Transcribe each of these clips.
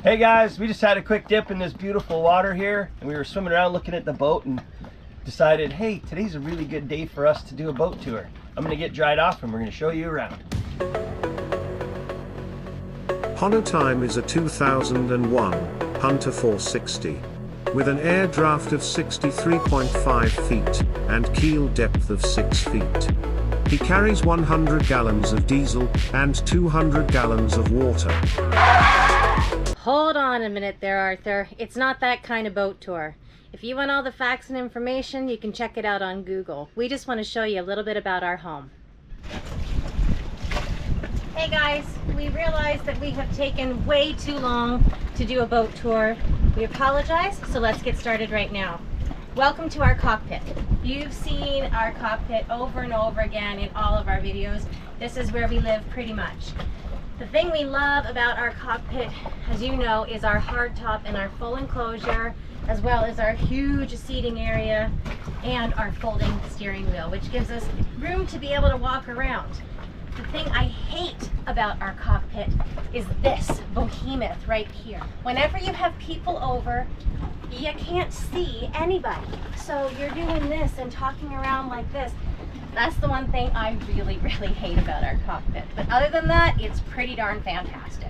Hey guys, we just had a quick dip in this beautiful water here, and we were swimming around looking at the boat and decided, hey, today's a really good day for us to do a boat tour. I'm gonna get dried off and we're gonna show you around. Honu time is a 2001 Hunter 460 with an air draft of 63.5 feet and keel depth of 6 feet. He carries 100 gallons of diesel and 200 gallons of water. Hold on a minute there, Arthur. It's not that kind of boat tour. If you want all the facts and information, you can check it out on Google. We just want to show you a little bit about our home. Hey guys, we realized that we have taken way too long to do a boat tour. We apologize, so let's get started right now. Welcome to our cockpit. You've seen our cockpit over and over again in all of our videos. This is where we live pretty much. The thing we love about our cockpit, as you know, is our hardtop and our full enclosure, as well as our huge seating area and our folding steering wheel, which gives us room to be able to walk around. The thing I hate about our cockpit is this behemoth right here. Whenever you have people over, you can't see anybody. So you're doing this and talking around like this. That's the one thing I really hate about our cockpit. But other than that, it's pretty darn fantastic.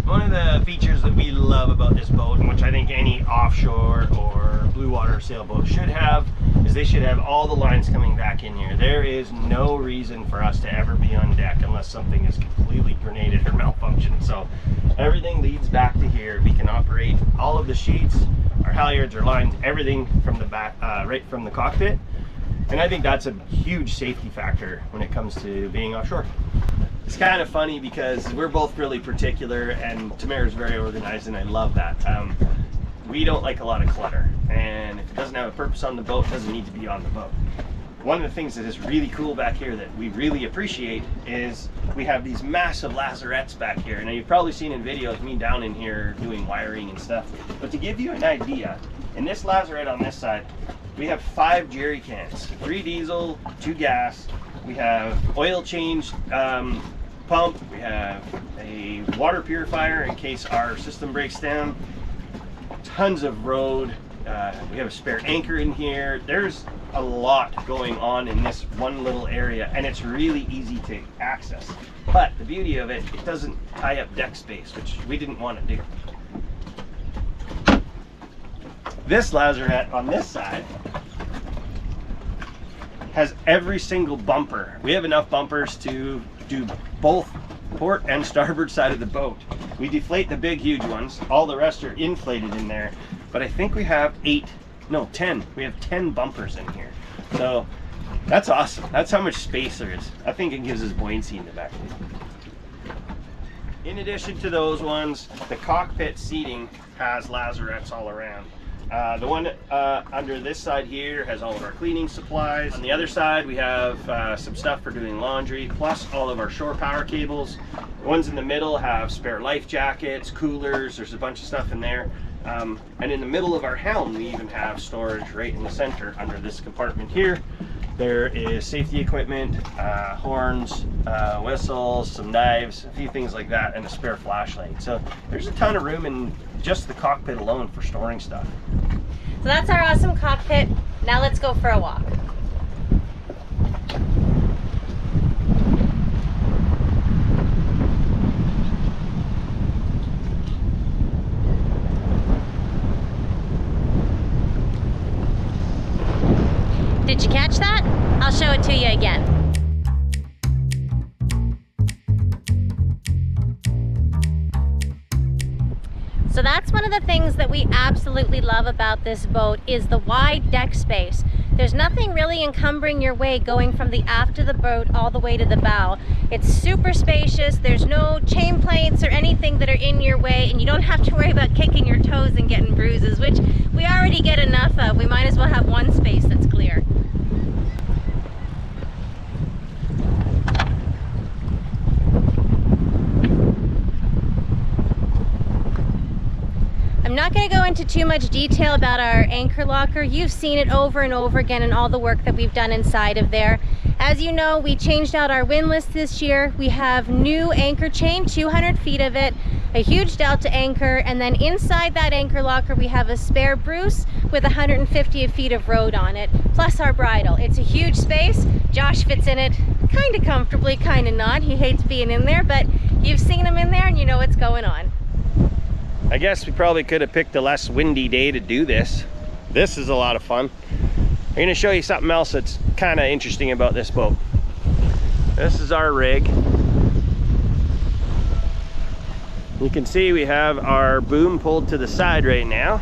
One of the features that we love about this boat, and which I think any offshore or blue water sailboat should have, is they should have all the lines coming back in here. There is no reason for us to ever be on deck unless something is completely grenaded or malfunctioned. So everything leads back to here. We can operate all of the sheets, our halyards, our lines, everything from the back, right from the cockpit. And I think that's a huge safety factor when it comes to being offshore. It's kind of funny because we're both really particular, and Tamara's very organized, and I love that. We don't like a lot of clutter, and if it doesn't have a purpose on the boat, it doesn't need to be on the boat. One of the things that is really cool back here that we really appreciate is we have these massive lazarettes back here. Now you've probably seen in videos me down in here doing wiring and stuff, but to give you an idea, in this lazarette on this side, we have 5 jerry cans, 3 diesel, 2 gas. We have oil change pump. We have a water purifier in case our system breaks down. Tons of road. We have a spare anchor in here. There's a lot going on in this one little area, and it's really easy to access. But the beauty of it, it doesn't tie up deck space, which we didn't want to do. This lazarette on this side has every single bumper. We have enough bumpers to do both port and starboard side of the boat. We deflate the big huge ones. All the rest are inflated in there. But I think we have 10. We have 10 bumpers in here. So that's awesome. That's how much space there is. I think it gives us buoyancy in the back. In addition to those ones, the cockpit seating has lazarettes all around. The one under this side here has all of our cleaning supplies. On the other side, we have some stuff for doing laundry, plus all of our shore power cables. The ones in the middle have spare life jackets, coolers. There's a bunch of stuff in there. And in the middle of our helm, we even have storage right in the center under this compartment here. There is safety equipment, horns, whistles, some knives, a few things like that, and a spare flashlight. So there's a ton of room in just the cockpit alone for storing stuff. So that's our awesome cockpit. Now let's go for a walk. Did you catch that? I'll show it to you again. So that's one of the things that we absolutely love about this boat is the wide deck space. There's nothing really encumbering your way going from the aft of the boat all the way to the bow. It's super spacious. There's no chain plates or anything that are in your way, and you don't have to worry about kicking your toes and getting bruises, which we already get enough of. We might as well have one space that's clear. I'm not going to go into too much detail about our anchor locker. You've seen it over and over again in all the work that we've done inside of there. As you know, we changed out our windlass this year. We have new anchor chain, 200 feet of it. a huge Delta anchor, and then inside that anchor locker we have a spare Bruce with 150 feet of road on it, plus our bridle. It's a huge space. Josh fits in it kind of comfortably, kind of not. He hates being in there, but you've seen him in there and you know what's going on. I guess we probably could have picked a less windy day to do this. This is a lot of fun. I'm gonna show you something else that's kind of interesting about this boat. This is our rig. You can see we have our boom pulled to the side right now.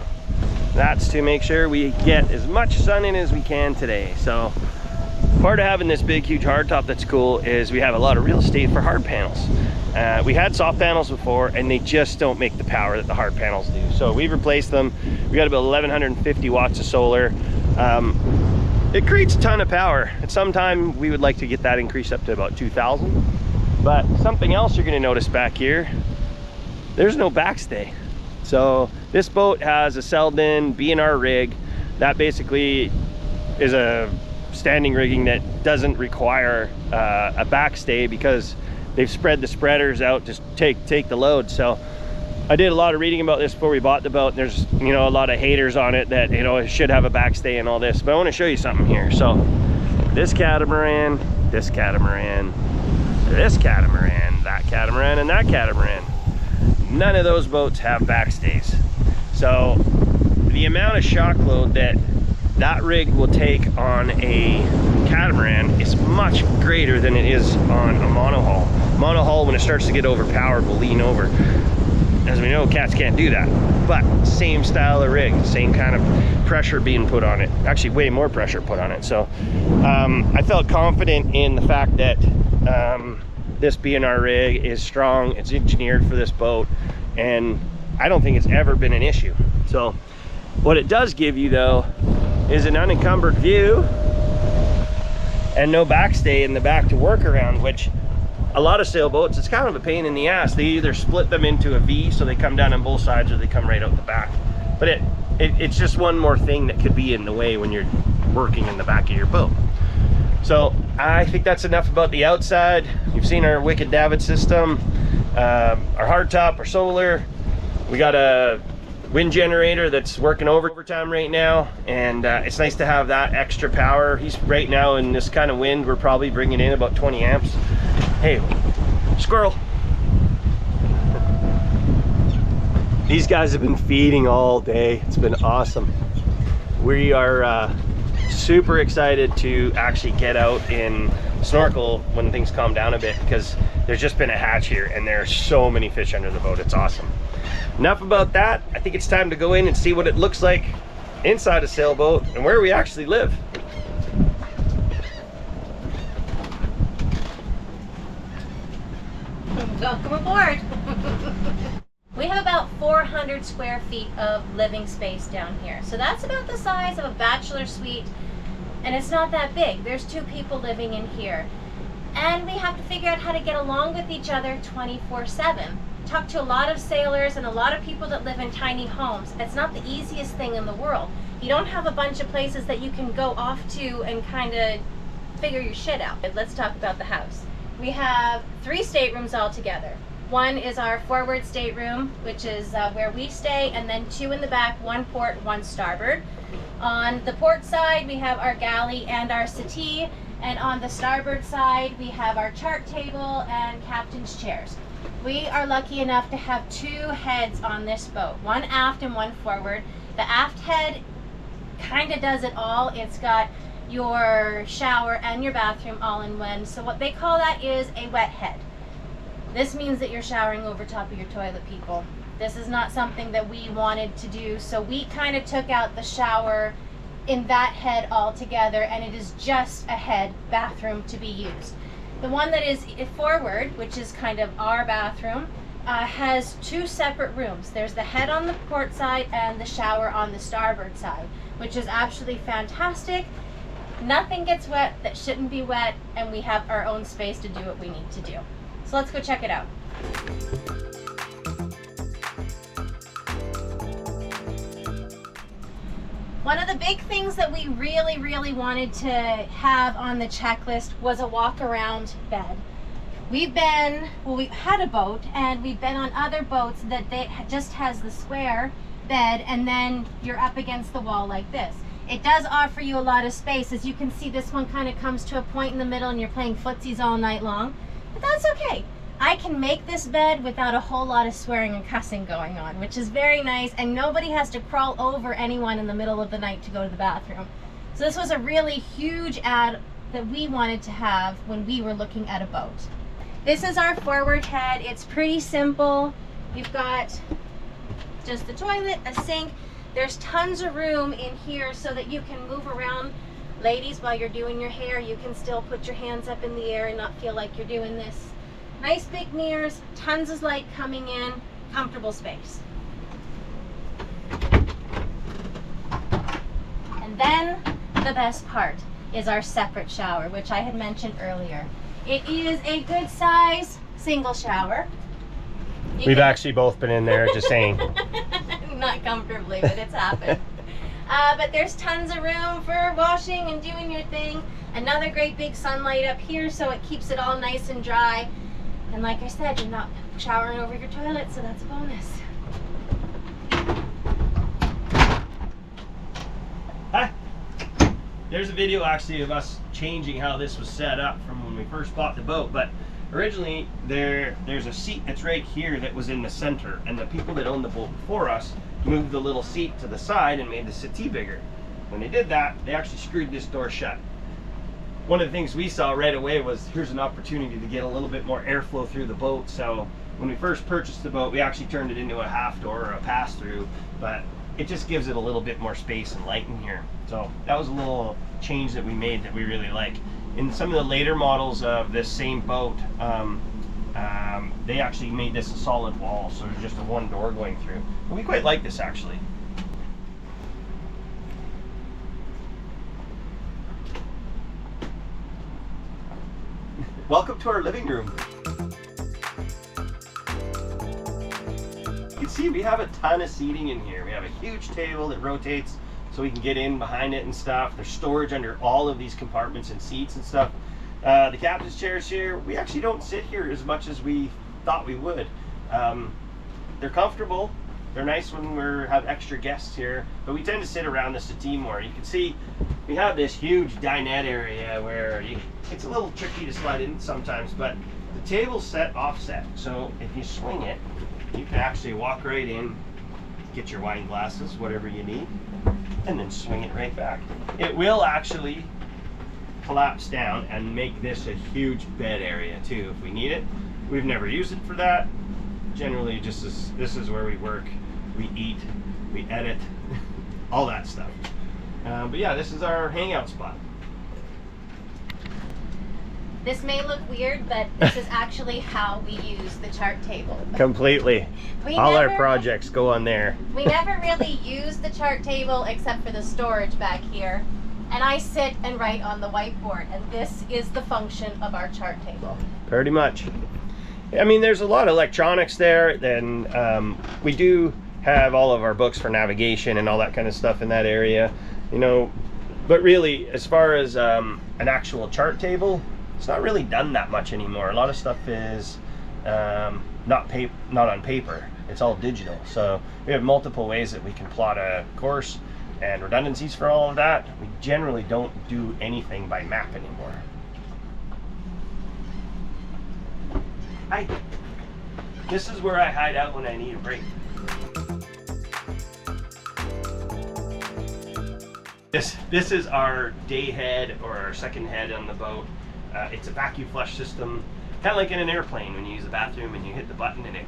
That's to make sure we get as much sun in as we can today. So part of having this big, huge hardtop that's cool is we have a lot of real estate for hard panels. We had soft panels before and they just don't make the power that the hard panels do. So we've replaced them. We got about 1150 watts of solar. It creates a ton of power. At some time we would like to get that increased up to about 2,000. But something else you're gonna notice back here, there's no backstay. So this boat has a Selden B&R rig that basically is a standing rigging that doesn't require a backstay because they've spread the spreaders out to take the load. So I did a lot of reading about this before we bought the boat. There's, you know, a lot of haters on it that, you know, it should have a backstay and all this, but I want to show you something here. So this catamaran, this catamaran, this catamaran, that catamaran, and that catamaran, none of those boats have backstays. So the amount of shock load that rig will take on a catamaran is much greater than it is on a monohull. Monohull, when it starts to get overpowered, will lean over. As we know, cats can't do that. But same style of rig, same kind of pressure being put on it. Actually, way more pressure put on it. So I felt confident in the fact that this B&R rig is strong. It's engineered for this boat, and I don't think it's ever been an issue. So what it does give you though is an unencumbered view and no backstay in the back to work around, which a lot of sailboats, it's kind of a pain in the ass. They either split them into a V so they come down on both sides, or they come right out the back. But it's just one more thing that could be in the way when you're working in the back of your boat. So I think that's enough about the outside. You've seen our wicked davit system, our hardtop, our solar. We got a wind generator that's working overtime right now, and it's nice to have that extra power. He's right now in this kind of wind, we're probably bringing in about 20 amps. Hey, squirrel. These guys have been feeding all day. It's been awesome. We are super excited to actually get out and snorkel when things calm down a bit, because there's just been a hatch here and there are so many fish under the boat. It's awesome. Enough about that. I think it's time to go in and see what it looks like inside a sailboat and where we actually live. Welcome aboard. We have about 400 square feet of living space down here. So that's about the size of a bachelor suite, and it's not that big. There's 2 people living in here. And we have to figure out how to get along with each other 24/7. Talk to a lot of sailors and a lot of people that live in tiny homes. It's not the easiest thing in the world. You don't have a bunch of places that you can go off to and kind of figure your shit out. Let's talk about the house. We have 3 staterooms altogether. One is our forward stateroom, which is where we stay, and then 2 in the back, 1 port, 1 starboard. On the port side, we have our galley and our settee, and on the starboard side, we have our chart table and captain's chairs. We are lucky enough to have 2 heads on this boat, 1 aft and 1 forward. The aft head kind of does it all. It's got your shower and your bathroom all in one. So what they call that is a wet head. This means that you're showering over top of your toilet, people. This is not something that we wanted to do, so we kind of took out the shower in that head altogether, and it is just a head bathroom to be used. The one that is forward, which is kind of our bathroom, has 2 separate rooms. There's the head on the port side and the shower on the starboard side, which is absolutely fantastic. Nothing gets wet that shouldn't be wet, and we have our own space to do what we need to do. So let's go check it out. One of the big things that we really wanted to have on the checklist was a walk-around bed. we've had a boat, and we've been on other boats that they just has the square bed, and then you're up against the wall like this. It does offer you a lot of space. As you can see, this one kind of comes to a point in the middle and you're playing footsies all night long, but that's okay. I can make this bed without a whole lot of swearing and cussing going on, which is very nice, and nobody has to crawl over anyone in the middle of the night to go to the bathroom. So this was a really huge add that we wanted to have when we were looking at a boat. This is our forward head. It's pretty simple. You've got just the toilet, a sink. There's tons of room in here so that you can move around. Ladies, while you're doing your hair, you can still put your hands up in the air and not feel like you're doing this. Nice big mirrors, tons of light coming in, comfortable space. And then the best part is our separate shower, which I had mentioned earlier. It is a good size single shower. We've actually both been in there, just saying. Not comfortably, but it's happened. But there's tons of room for washing and doing your thing. Another great big sunlight up here, so it keeps it all nice and dry. And like I said, you're not showering over your toilet, so that's a bonus. Hi. There's a video actually of us changing how this was set up from when we first bought the boat, but originally there's a seat that's right here that was in the center, and the people that owned the boat before us moved the little seat to the side and made the settee bigger. When they did that, they actually screwed this door shut. One of the things we saw right away was here's an opportunity to get a little bit more airflow through the boat. So when we first purchased the boat, we actually turned it into a half door or a pass through, but it just gives it a little bit more space and light in here. So that was a little change that we made that we really like. In some of the later models of this same boat, they actually made this a solid wall, so there's just a one door going through. And we quite like this actually. Welcome to our living room. You can see we have a ton of seating in here. We have a huge table that rotates so we can get in behind it and stuff. There's storage under all of these compartments and seats and stuff. The captain's chairs here, we actually don't sit here as much as we thought we would. They're comfortable. They're nice when we have extra guests here, but we tend to sit around the settee more. You can see we have this huge dinette area where it's a little tricky to slide in sometimes, but the table's set offset. So if you swing it, you can actually walk right in, get your wine glasses, whatever you need, and then swing it right back. It will actually collapse down and make this a huge bed area too if we need it. We've never used it for that. Generally, this is where we work, we eat, we edit, all that stuff. But yeah, this is our hangout spot. This may look weird, but this is actually how we use the chart table. Completely. All our projects go on there. We never really use the chart table except for the storage back here. And I sit and write on the whiteboard, and this is the function of our chart table. Pretty much. I mean, there's a lot of electronics there. Then we do have all of our books for navigation and all that kind of stuff in that area, you know. But really, as far as an actual chart table, it's not really done that much anymore. A lot of stuff is not on paper. It's all digital. So we have multiple ways that we can plot a course and redundancies for all of that. We generally don't do anything by map anymore. Hi. This is where I hide out when I need a break. This is our day head, or our second head on the boat. It's a vacuum flush system, kind of like in an airplane when you use the bathroom and you hit the button and it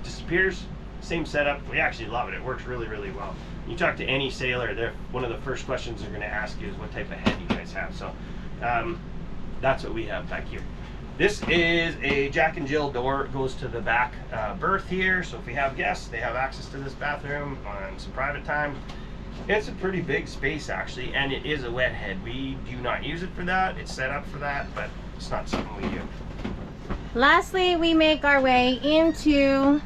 disappears. Same setup. We actually love it. It works really, really well. You talk to any sailor, one of the first questions they're going to ask you is what type of head you guys have. So that's what we have back here. This is a Jack and Jill door. It goes to the back berth here. So if we have guests, they have access to this bathroom on some private time. It's a pretty big space actually, and it is a wet head. We do not use it for that. It's set up for that, but it's not something we do. Lastly, we make our way into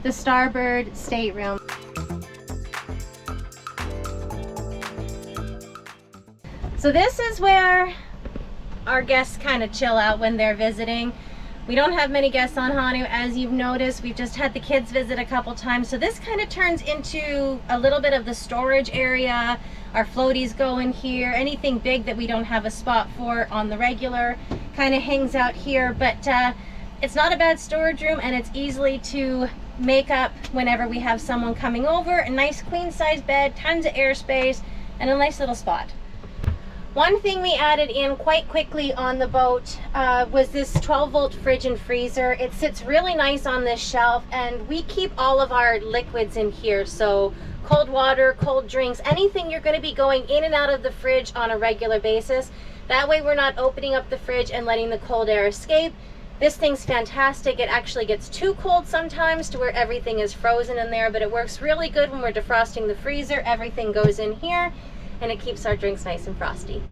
the starboard stateroom. So this is where our guests kind of chill out when they're visiting. We don't have many guests on Honu, as you've noticed. We've just had the kids visit a couple times, so this kind of turns into a little bit of the storage area. Our floaties go in here. Anything big that we don't have a spot for on the regular kind of hangs out here, but it's not a bad storage room, and it's easily to make up whenever we have someone coming over. A nice queen size bed, tons of airspace, and a nice little spot. One thing we added in quite quickly on the boat was this 12-volt fridge and freezer. It sits really nice on this shelf, and we keep all of our liquids in here. So cold water, cold drinks, anything you're going to be going in and out of the fridge on a regular basis. That way we're not opening up the fridge and letting the cold air escape. This thing's fantastic. It actually gets too cold sometimes to where everything is frozen in there, but it works really good when we're defrosting the freezer. Everything goes in here, and it keeps our drinks nice and frosty.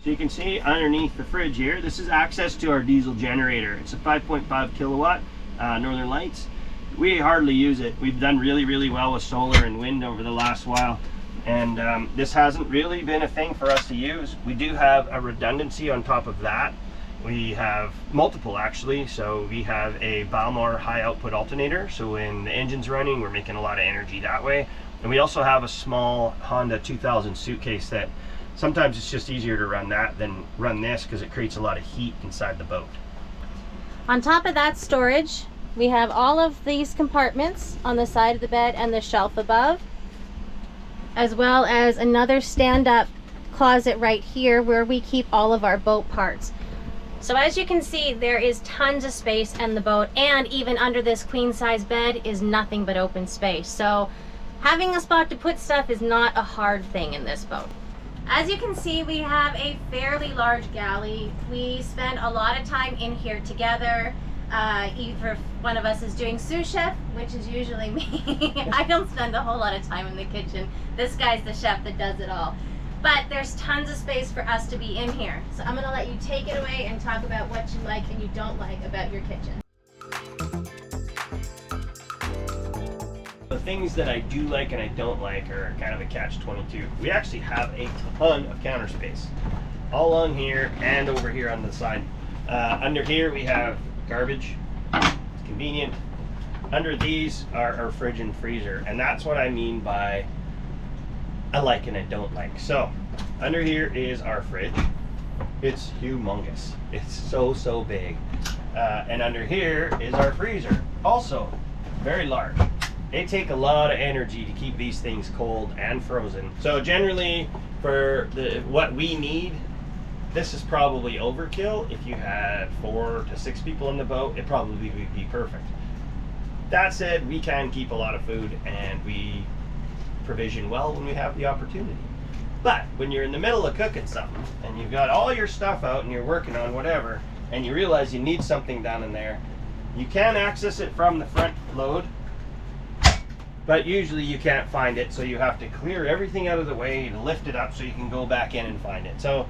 So you can see underneath the fridge here, this is access to our diesel generator. It's a 5.5 kilowatt Northern Lights. We hardly use it. We've done really well with solar and wind over the last while, and this hasn't really been a thing for us to use. We do have a redundancy on top of that. We have multiple actually, so we have a Bahamas high output alternator, so when the engine's running we're making a lot of energy that way. And we also have a small Honda 2000 suitcase that sometimes it's just easier to run that than run this because it creates a lot of heat inside the boat. On top of that storage, we have all of these compartments on the side of the bed and the shelf above, as well as another stand-up closet right here where we keep all of our boat parts. So as you can see, there is tons of space in the boat, and even under this queen size bed is nothing but open space. So having a spot to put stuff is not a hard thing in this boat. As you can see, we have a fairly large galley. We spend a lot of time in here together. Either one of us is doing sous chef, which is usually me. I don't spend a whole lot of time in the kitchen. This guy's the chef that does it all. But there's tons of space for us to be in here. So I'm gonna let you take it away and talk about what you like and you don't like about your kitchen. The things that I do like and I don't like are kind of a catch-22. We actually have a ton of counter space, all on here and over here on the side. Under here we have garbage, it's convenient. Under these are our fridge and freezer, and that's what I mean by I like and I don't like. So under here is our fridge. It's humongous. It's so big. And under here is our freezer, also very large. They take a lot of energy to keep these things cold and frozen. So generally for what we need, this is probably overkill. If you had 4 to 6 people in the boat, it probably would be perfect. That said, we can keep a lot of food and we provision well when we have the opportunity. But when you're in the middle of cooking something and you've got all your stuff out and you're working on whatever, and you realize you need something down in there, you can access it from the front load, but usually you can't find it, so you have to clear everything out of the way to lift it up so you can go back in and find it. So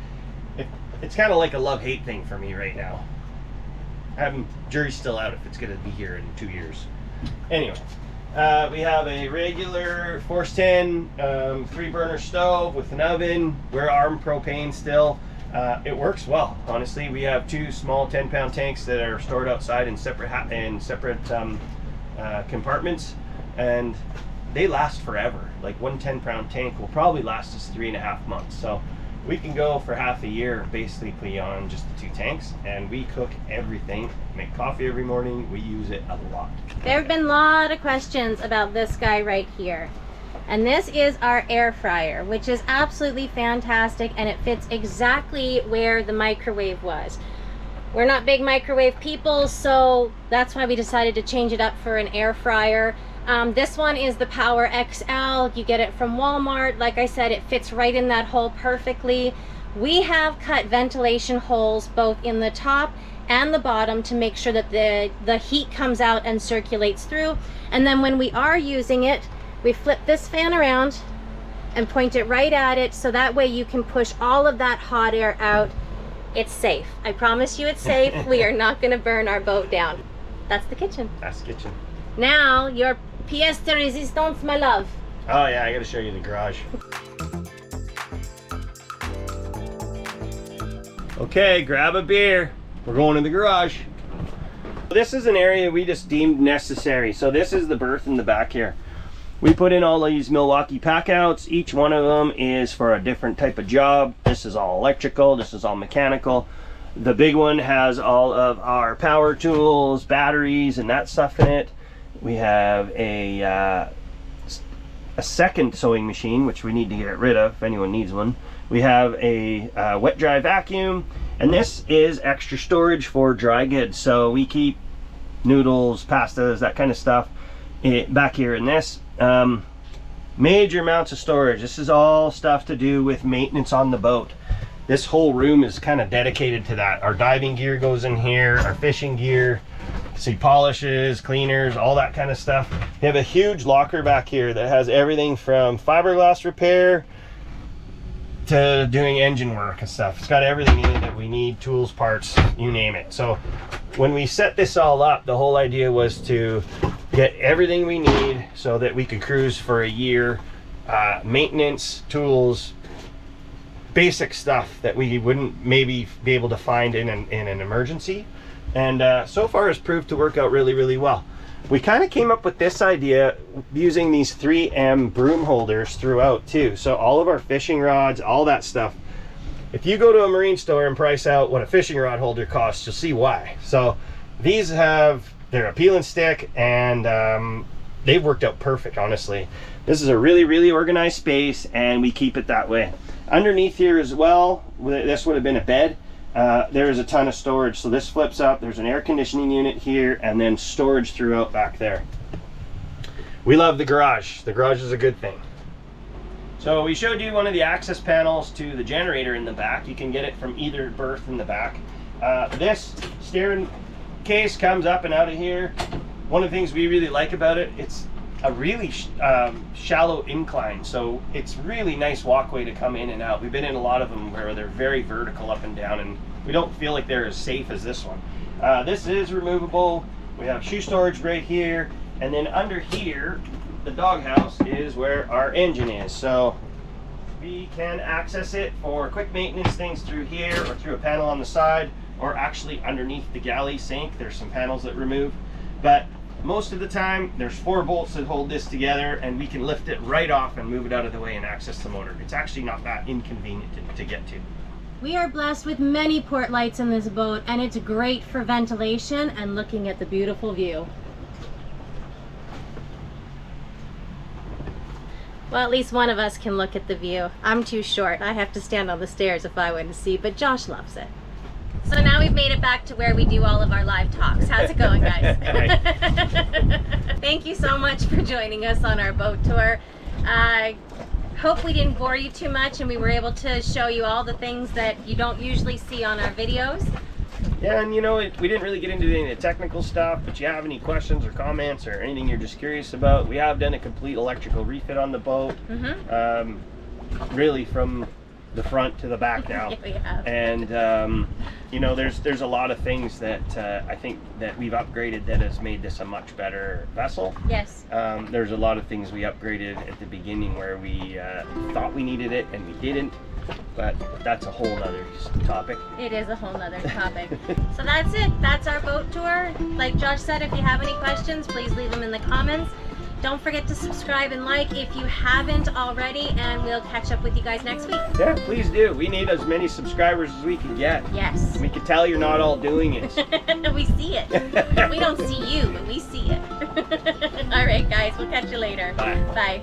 it's kind of like a love-hate thing for me right now. Jury's still out if it's going to be here in 2 years. Anyway, we have a regular Force 10 3-burner stove with an oven. We're armed propane still. It works well, honestly. We have 2 small 10-pound tanks that are stored outside in separate compartments, and they last forever. Like one 10-pound tank will probably last us 3.5 months. So we can go for half a year basically on just the 2 tanks, and we cook everything. Make coffee every morning. We use it a lot. There have been a lot of questions about this guy right here. And this is our air fryer, which is absolutely fantastic, and it fits exactly where the microwave was. We're not big microwave people, so that's why we decided to change it up for an air fryer. This one is the Power XL. You get it from Walmart. Like I said, it fits right in that hole perfectly. We have cut ventilation holes both in the top and the bottom to make sure that the heat comes out and circulates through. And then when we are using it, we flip this fan around and point it right at it, so that way you can push all of that hot air out. It's safe. I promise you it's safe. We are not going to burn our boat down. That's the kitchen. That's the kitchen. Now, your pièce de résistance, my love. Oh yeah, I gotta show you the garage. Okay, grab a beer. We're going to the garage. This is an area we just deemed necessary. So this is the berth in the back here. We put in all these Milwaukee packouts. Each one of them is for a different type of job. This is all electrical, this is all mechanical. The big one has all of our power tools, batteries, and that stuff in it. We have a second sewing machine, which we need to get rid of if anyone needs one. We have a wet dry vacuum, and this is extra storage for dry goods. So we keep noodles, pastas, that kind of stuff back here in this. Major amounts of storage. This is all stuff to do with maintenance on the boat. This whole room is kind of dedicated to that. Our diving gear goes in here, our fishing gear, see, polishes, cleaners, all that kind of stuff. We have a huge locker back here that has everything from fiberglass repair to doing engine work and stuff. It's got everything in it that we need, tools, parts, you name it. So when we set this all up, the whole idea was to get everything we need so that we could cruise for a year. Maintenance, tools, basic stuff that we wouldn't maybe be able to find in an emergency. And so far it's proved to work out really, really well. We kind of came up with this idea using these 3M broom holders throughout too. So all of our fishing rods, all that stuff, if you go to a marine store and price out what a fishing rod holder costs, you'll see why. So these they're a peel and stick, and they've worked out perfect, honestly. This is a really, really organized space, and we keep it that way. Underneath here as well, this would have been a bed. There is a ton of storage. So this flips up, there's an air conditioning unit here, and then storage throughout back there. We love the garage. The garage is a good thing. So we showed you one of the access panels to the generator in the back. You can get it from either berth in the back. This steering case comes up and out of here. One of the things we really like about it, it's a really shallow incline, so it's really nice walkway to come in and out. We've been in a lot of them where they're very vertical up and down, and we don't feel like they're as safe as this one. This is removable. We have shoe storage right here, and then under here, the doghouse is where our engine is. So we can access it for quick maintenance things through here, or through a panel on the side, or actually underneath the galley sink. There's some panels that remove, but most of the time there's 4 bolts that hold this together, and we can lift it right off and move it out of the way and access the motor. It's actually not that inconvenient to get to. We are blessed with many port lights in this boat, and it's great for ventilation and looking at the beautiful view. Well, at least one of us can look at the view. I'm too short. I have to stand on the stairs if I want to see, but Josh loves it. So now we've made it back to where we do all of our live talks. How's it going, guys? Thank you so much for joining us on our boat tour. I hope we didn't bore you too much, and we were able to show you all the things that you don't usually see on our videos. Yeah, and you know, we didn't really get into any of the technical stuff, but you have any questions or comments or anything you're just curious about, we have done a complete electrical refit on the boat. Really from the front to the back now. Yeah, we have. And you know, there's a lot of things that I think that we've upgraded that has made this a much better vessel. Yes. There's a lot of things we upgraded at the beginning where we thought we needed it and we didn't, but that's a whole nother topic. It is a whole nother topic. So that's it. That's our boat tour. Like Josh said, if you have any questions, please leave them in the comments. Don't forget to subscribe and like if you haven't already, and we'll catch up with you guys next week. Yeah, please do. We need as many subscribers as we can get. Yes. We can tell you're not all doing it. We see it. We don't see you, but we see it. All right, guys. We'll catch you later. Bye. Bye.